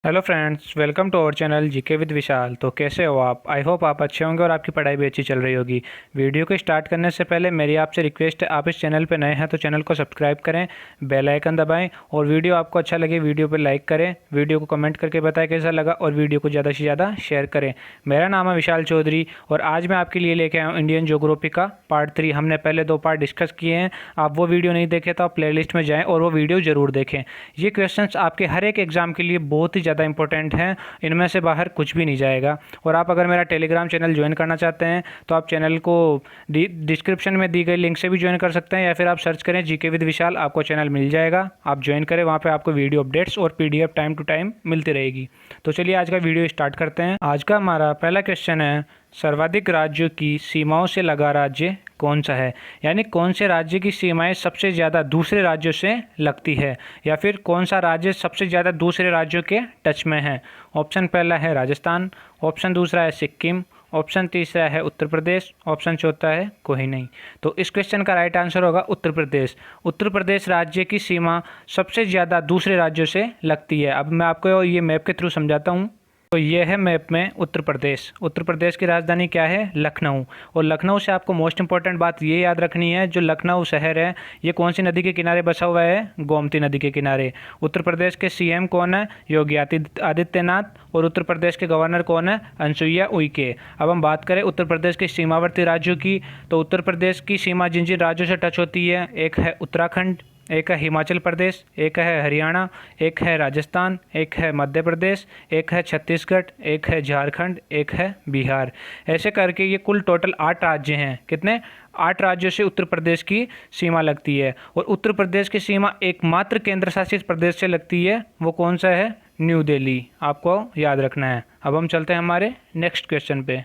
Hello friends, welcome to our channel GK with Vishal. तो कैसे हो आप? आई होप आप अच्छे होंगे और आपकी पढ़ाई भी अच्छी चल रही होगी। वीडियो को स्टार्ट करने से पहले मेरी आपसे रिक्वेस्ट है, आप इस चैनल पर नए हैं तो चैनल को सब्सक्राइब करें, बेल आइकन दबाएं और वीडियो आपको अच्छा लगे वीडियो पर लाइक करें। वीडियो को कमेंट करके बताएं कैसा लगा और वीडियो को ज़्यादा से ज़्यादा शेयर करें। मेरा नाम है विशाल चौधरी और आज मैं आपके लिए लेके आया हूँ इंडियन ज्योग्राफी का पार्ट 3। हमने पहले 2 पार्ट डिस्कस किए हैं। आप वो वीडियो नहीं देखे तो आप प्लेलिस्ट में जाएँ और वो वीडियो ज़रूर देखें। ये क्वेश्चन आपके हर एक एग्ज़ाम के लिए बहुत ही ज़्यादा इंपॉर्टेंट हैं, इनमें से बाहर कुछ भी नहीं जाएगा। और आप अगर मेरा टेलीग्राम चैनल ज्वाइन करना चाहते हैं तो आप चैनल को डिस्क्रिप्शन में दी गई लिंक से भी ज्वाइन कर सकते हैं, या फिर आप सर्च करें जीके विद विशाल, आपको चैनल मिल जाएगा। आप ज्वाइन करें, वहाँ पे आपको वीडियो अपडेट्स और पीडीएफ टाइम टू टाइम मिलती रहेगी। तो चलिए आज का वीडियो स्टार्ट करते हैं। आज का हमारा पहला क्वेश्चन है, सर्वाधिक राज्यों की सीमाओं से लगा राज्य कौन सा है? यानी कौन से राज्य की सीमाएं सबसे ज़्यादा दूसरे राज्यों से लगती है, या फिर कौन सा राज्य सबसे ज़्यादा दूसरे राज्यों के टच में है। ऑप्शन पहला है राजस्थान, ऑप्शन दूसरा है सिक्किम, ऑप्शन तीसरा है उत्तर प्रदेश, ऑप्शन चौथा है कोई नहीं। तो इस क्वेश्चन का राइट आंसर होगा उत्तर प्रदेश। उत्तर प्रदेश राज्य की सीमा सबसे ज़्यादा दूसरे राज्यों से लगती है। अब मैं आपको ये मैप के थ्रू समझाता हूँ। तो ये है मैप में उत्तर प्रदेश। उत्तर प्रदेश की राजधानी क्या है? लखनऊ। और लखनऊ से आपको मोस्ट इंपॉर्टेंट बात ये याद रखनी है, जो लखनऊ शहर है ये कौन सी नदी के किनारे बसा हुआ है? गोमती नदी के किनारे। उत्तर प्रदेश के सीएम कौन है? योगी आदित्यनाथ। और उत्तर प्रदेश के गवर्नर कौन है? अनुसुईया उइके। अब हम बात करें उत्तर प्रदेश के सीमावर्ती राज्यों की, तो उत्तर प्रदेश की सीमा जिन जिन राज्यों से टच होती है, एक है उत्तराखंड, एक है हिमाचल प्रदेश, एक है हरियाणा, एक है राजस्थान, एक है मध्य प्रदेश, एक है छत्तीसगढ़, एक है झारखंड, एक है बिहार। ऐसे करके ये कुल टोटल 8 राज्य हैं। कितने? 8 राज्यों से उत्तर प्रदेश की सीमा लगती है। और उत्तर प्रदेश की सीमा एकमात्र केंद्र शासित प्रदेश से लगती है, वो कौन सा है? न्यू दिल्ली। आपको याद रखना है। अब हम चलते हैं हमारे नेक्स्ट क्वेश्चन पे।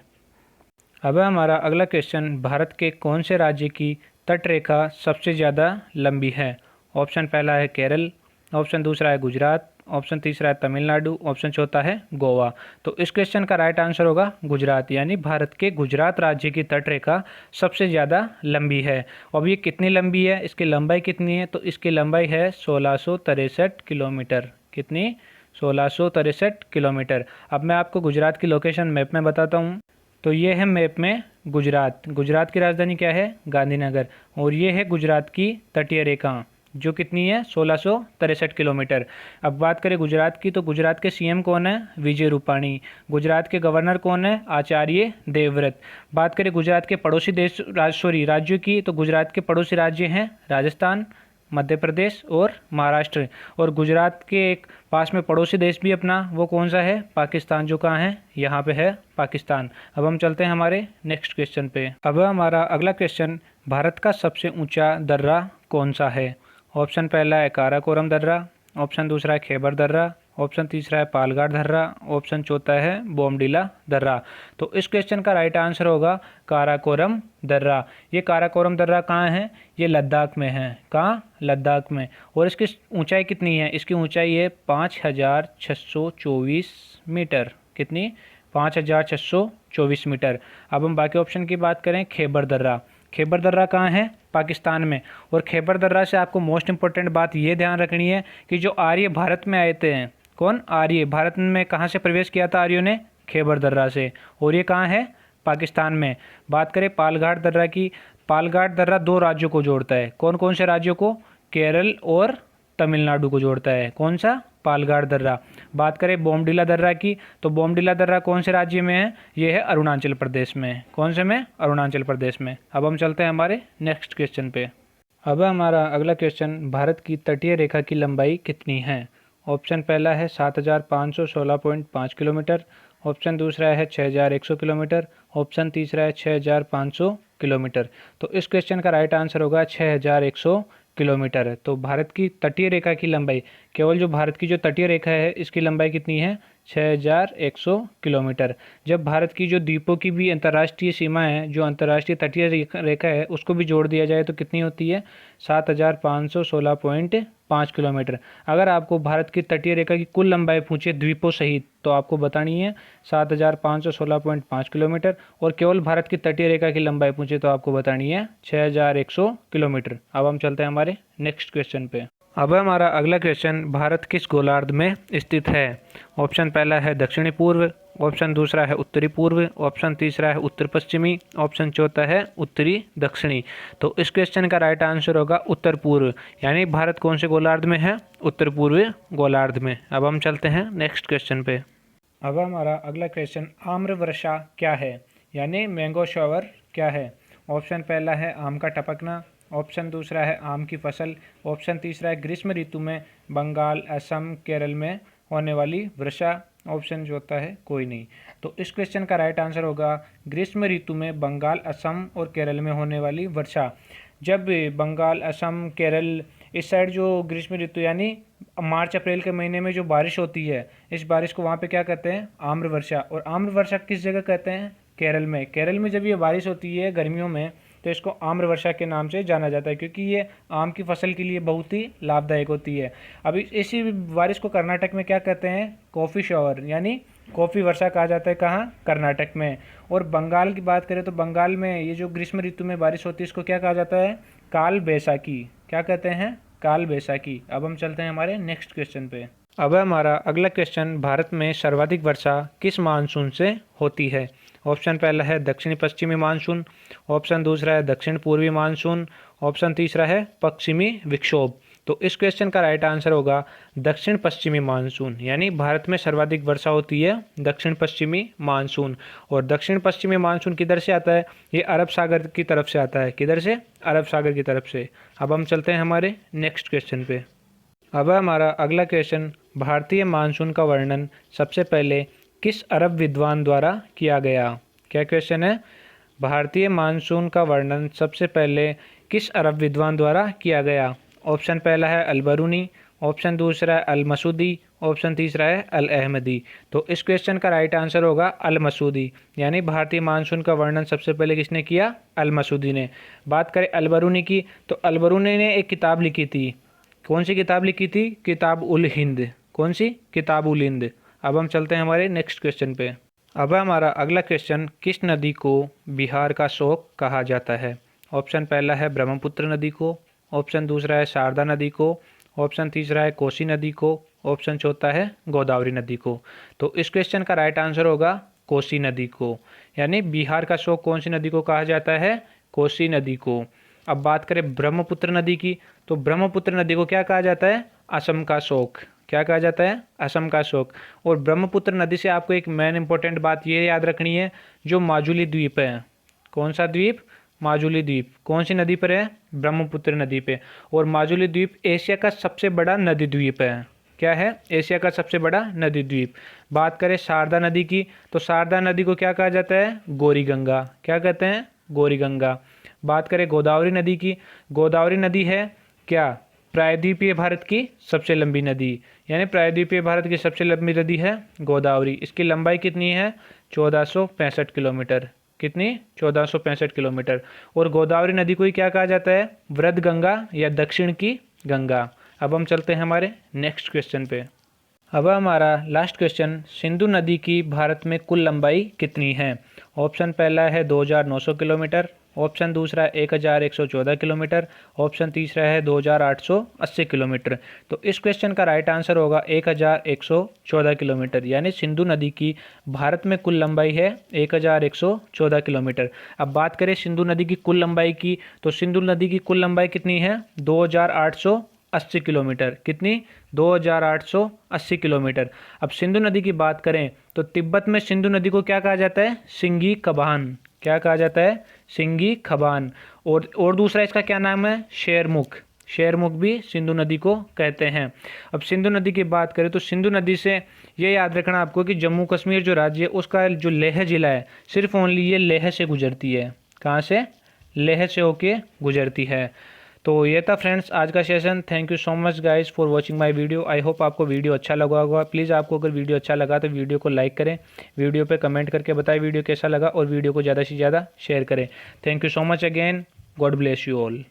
अब हमारा अगला क्वेश्चन, भारत के कौन से राज्य की तटरेखा सबसे ज़्यादा लंबी है? ऑप्शन पहला है केरल, ऑप्शन दूसरा है गुजरात, ऑप्शन तीसरा है तमिलनाडु, ऑप्शन चौथा है गोवा। तो इस क्वेश्चन का राइट आंसर होगा गुजरात। यानी भारत के गुजरात राज्य की तटरेखा सबसे ज़्यादा लंबी है। अब ये कितनी लंबी है, इसकी लंबाई कितनी है? तो इसकी लंबाई है 1663 किलोमीटर। कितनी? 1663 किलोमीटर। अब मैं आपको गुजरात की लोकेशन मैप में बताता हूँ। तो ये है मैप में गुजरात। गुजरात की राजधानी क्या है? गांधीनगर। और ये है गुजरात की तटीय रेखा, जो कितनी है? 1663 किलोमीटर। अब बात करें गुजरात की, तो गुजरात के सीएम कौन है? विजय रूपाणी। गुजरात के गवर्नर कौन है? आचार्य देवव्रत। बात करें गुजरात के पड़ोसी राज्यों की, तो गुजरात के पड़ोसी राज्य हैं राजस्थान, मध्य प्रदेश और महाराष्ट्र। और गुजरात के एक पास में पड़ोसी देश भी अपना, वो कौन सा है? पाकिस्तान। जो कहाँ है? यहाँ पे है पाकिस्तान। अब हम चलते हैं हमारे नेक्स्ट क्वेश्चन पे। अब हमारा अगला क्वेश्चन, भारत का सबसे ऊंचा दर्रा कौन सा है? ऑप्शन पहला है काराकोरम दर्रा, ऑप्शन दूसरा है खैबर दर्रा, ऑप्शन तीसरा है पालघाट दर्रा, ऑप्शन चौथा है बोमडीला दर्रा। तो इस क्वेश्चन का राइट आंसर होगा काराकोरम दर्रा। ये काराकोरम दर्रा कहाँ है? ये लद्दाख में है। कहाँ? लद्दाख में। और इसकी ऊंचाई कितनी है? इसकी ऊंचाई है 5624 मीटर। कितनी? 5624 मीटर। अब हम बाकी ऑप्शन की बात करें, खैबर दर्रा। खैबर दर्रा कहाँ है? पाकिस्तान में। और खैबर दर्रा से आपको मोस्ट इंपॉर्टेंट बात ये ध्यान रखनी है कि जो आर्य भारत में आए थे, कौन? आर्य भारत में कहाँ से प्रवेश किया था आर्यों ने? खैबर दर्रा से। और ये कहाँ है? पाकिस्तान में। बात करें पालघाट दर्रा की, पालघाट दर्रा 2 राज्यों को जोड़ता है। कौन कौन से राज्यों को? केरल और तमिलनाडु को जोड़ता है। कौन सा? पालघाट दर्रा। बात करें बोमडीला दर्रा की, तो बोमडीला दर्रा कौन से राज्य में है? ये है अरुणाचल प्रदेश में। कौन से में? अरुणाचल प्रदेश में। अब हम चलते हैं हमारे नेक्स्ट क्वेश्चन पे। अब हमारा अगला क्वेश्चन, भारत की तटीय रेखा की लंबाई कितनी है? ऑप्शन पहला है 7516.5 किलोमीटर, ऑप्शन दूसरा है 6100 किलोमीटर, ऑप्शन तीसरा है 6500 किलोमीटर। तो इस क्वेश्चन का राइट आंसर होगा 6100 किलोमीटर। तो भारत की तटीय रेखा की लंबाई, केवल जो भारत की जो तटीय रेखा है इसकी लंबाई कितनी है? 6100 किलोमीटर। जब भारत की जो द्वीपों की भी अंतर्राष्ट्रीय सीमा है, जो अंतर्राष्ट्रीय तटीय रेखा है, उसको भी जोड़ दिया जाए तो कितनी होती है? 7516.5 किलोमीटर। अगर आपको भारत की तटीय रेखा की कुल लंबाई पूछे द्वीपों सहित, तो आपको बतानी है 7516.5 किलोमीटर। और केवल भारत की तटीय रेखा की लंबाई पूछे तो आपको बतानी है 6100 किलोमीटर। अब हम चलते हैं हमारे नेक्स्ट क्वेश्चन पे। अब हमारा अगला क्वेश्चन, भारत किस गोलार्ध में स्थित है? ऑप्शन पहला है दक्षिणी पूर्व, ऑप्शन दूसरा है उत्तरी पूर्व, ऑप्शन तीसरा है उत्तर पश्चिमी, ऑप्शन चौथा है उत्तरी दक्षिणी। तो इस क्वेश्चन का राइट आंसर होगा उत्तर पूर्व, यानी भारत कौन से गोलार्ध में है? उत्तर पूर्व गोलार्ध में। अब हम चलते हैं नेक्स्ट क्वेश्चन पे। अब हमारा अगला क्वेश्चन, आम्र वर्षा क्या है, यानी मैंगो शावर क्या है? ऑप्शन पहला है आम का टपकना, ऑप्शन दूसरा है आम की फसल, ऑप्शन तीसरा है ग्रीष्म ऋतु में बंगाल, असम, केरल में होने वाली वर्षा, ऑप्शन चौथा है कोई नहीं। तो इस क्वेश्चन का राइट आंसर होगा ग्रीष्म ऋतु में बंगाल, असम और केरल में होने वाली वर्षा। जब बंगाल, असम, केरल इस साइड जो ग्रीष्म ऋतु यानी मार्च अप्रैल के महीने में जो बारिश होती है, इस बारिश को वहाँ पे क्या कहते हैं? आम्र वर्षा। और आम्र वर्षा किस जगह कहते हैं? केरल में। केरल में जब ये बारिश होती है गर्मियों में तो इसको आम्र वर्षा के नाम से जाना जाता है, क्योंकि ये आम की फसल के लिए बहुत ही लाभदायक होती है। अभी इसी बारिश को कर्नाटक में क्या कहते हैं? कॉफ़ी शावर, यानी कॉफ़ी वर्षा कहा जाता है। कहाँ? कर्नाटक में। और बंगाल की बात करें तो बंगाल में ये जो ग्रीष्म ऋतु में बारिश होती है इसको क्या कहा जाता है? काल बैसाखी। क्या कहते हैं? काल बैसाखी। अब हम चलते हैं हमारे नेक्स्ट क्वेश्चन पे। अब हमारा अगला क्वेश्चन, भारत में सर्वाधिक वर्षा किस मानसून से होती है? ऑप्शन पहला है दक्षिणी पश्चिमी मानसून, ऑप्शन दूसरा है दक्षिण पूर्वी मानसून, ऑप्शन तीसरा है पश्चिमी विक्षोभ। तो इस क्वेश्चन का राइट आंसर होगा दक्षिण पश्चिमी मानसून, यानी भारत में सर्वाधिक वर्षा होती है दक्षिण पश्चिमी मानसून। और दक्षिण पश्चिमी मानसून किधर से आता है? ये अरब सागर की तरफ से आता है। किधर से? अरब सागर की तरफ से। अब हम चलते हैं हमारे नेक्स्ट क्वेश्चन पे। अब हमारा अगला क्वेश्चन, भारतीय मानसून का वर्णन सबसे पहले किस अरब विद्वान द्वारा किया गया? क्या क्वेश्चन है? भारतीय मानसून का वर्णन सबसे पहले किस अरब विद्वान द्वारा किया गया? ऑप्शन पहला है अल-बरूनी, ऑप्शन दूसरा है अल-मसूदी, ऑप्शन तीसरा है अल-अहमदी। तो इस क्वेश्चन का राइट आंसर होगा अल-मसूदी, यानी भारतीय मानसून का वर्णन सबसे पहले किसने किया? अल-मसूदी ने। बात करें अल-बरूनी की तो अल-बरूनी ने एक किताब लिखी थी। कौन सी किताब लिखी थी? किताब उल हिंद। कौन सी? किताब उल हिंद। अब हम चलते हैं हमारे नेक्स्ट क्वेश्चन पे। अब हमारा अगला क्वेश्चन, किस नदी को बिहार का शोक कहा जाता है? ऑप्शन पहला है ब्रह्मपुत्र नदी को, ऑप्शन दूसरा है शारदा नदी को, ऑप्शन तीसरा है कोसी नदी को, ऑप्शन चौथा है गोदावरी नदी को। तो इस क्वेश्चन का राइट आंसर होगा कोसी नदी को, यानी बिहार का शोक कौन सी नदी को कहा जाता है? कोसी नदी को। अब बात करें ब्रह्मपुत्र नदी की तो ब्रह्मपुत्र नदी को क्या कहा जाता है? असम का शोक। क्या कहा जाता है? असम का शोक। और ब्रह्मपुत्र नदी से आपको एक मेन इंपॉर्टेंट बात ये याद रखनी है, जो माजुली द्वीप है। कौन सा द्वीप? माजुली द्वीप। कौन सी नदी पर है? ब्रह्मपुत्र नदी पे। और माजुली द्वीप एशिया का सबसे बड़ा नदी द्वीप है। क्या है? एशिया का सबसे बड़ा नदी द्वीप। बात करें शारदा नदी की तो शारदा नदी को क्या कहा जाता है? गौरी गंगा। क्या कहते हैं? गौरी गंगा। बात करें गोदावरी नदी की, गोदावरी नदी है क्या? प्रायद्वीपीय भारत की सबसे लंबी नदी, यानी प्रायद्वीपीय भारत की सबसे लंबी नदी है गोदावरी। इसकी लंबाई कितनी है? 1465 किलोमीटर। कितनी? 1465 किलोमीटर। और गोदावरी नदी को ही क्या कहा जाता है? वृद्ध गंगा या दक्षिण की गंगा। अब हम चलते हैं हमारे नेक्स्ट क्वेश्चन पे। अब हमारा लास्ट क्वेश्चन, सिंधु नदी की भारत में कुल लंबाई कितनी है? ऑप्शन पहला है 2900 किलोमीटर, ऑप्शन दूसरा है 1114 किलोमीटर, ऑप्शन तीसरा है 2880 किलोमीटर। तो इस क्वेश्चन का राइट आंसर होगा 1114 किलोमीटर, यानी सिंधु नदी की भारत में कुल लंबाई है 1114 किलोमीटर। अब बात करें सिंधु नदी की कुल लंबाई की तो सिंधु नदी की कुल लंबाई कितनी है? 2880 किलोमीटर। कितनी? 2880 किलोमीटर। अब सिंधु नदी की बात करें तो तिब्बत में सिंधु नदी को क्या कहा जाता है? सिंगी खबान। क्या कहा जाता है? सिंगी खबान। और दूसरा इसका क्या नाम है? शेरमुख। शेरमुख भी सिंधु नदी को कहते हैं। अब सिंधु नदी की बात करें तो सिंधु नदी से ये याद रखना आपको कि जम्मू कश्मीर जो राज्य है उसका जो लेह जिला है, सिर्फ ओनली ये लेह से गुजरती है। कहाँ से? लेह से होके गुजरती है। तो ये था फ्रेंड्स आज का session. Thank you so much guys for watching my video. I hope आपको वीडियो अच्छा लगा होगा। प्लीज़ आपको अगर वीडियो अच्छा लगा तो वीडियो को लाइक करें, वीडियो पे कमेंट करके बताएं वीडियो कैसा लगा और वीडियो को ज़्यादा से ज़्यादा शेयर करें। Thank you so much again. God bless you all.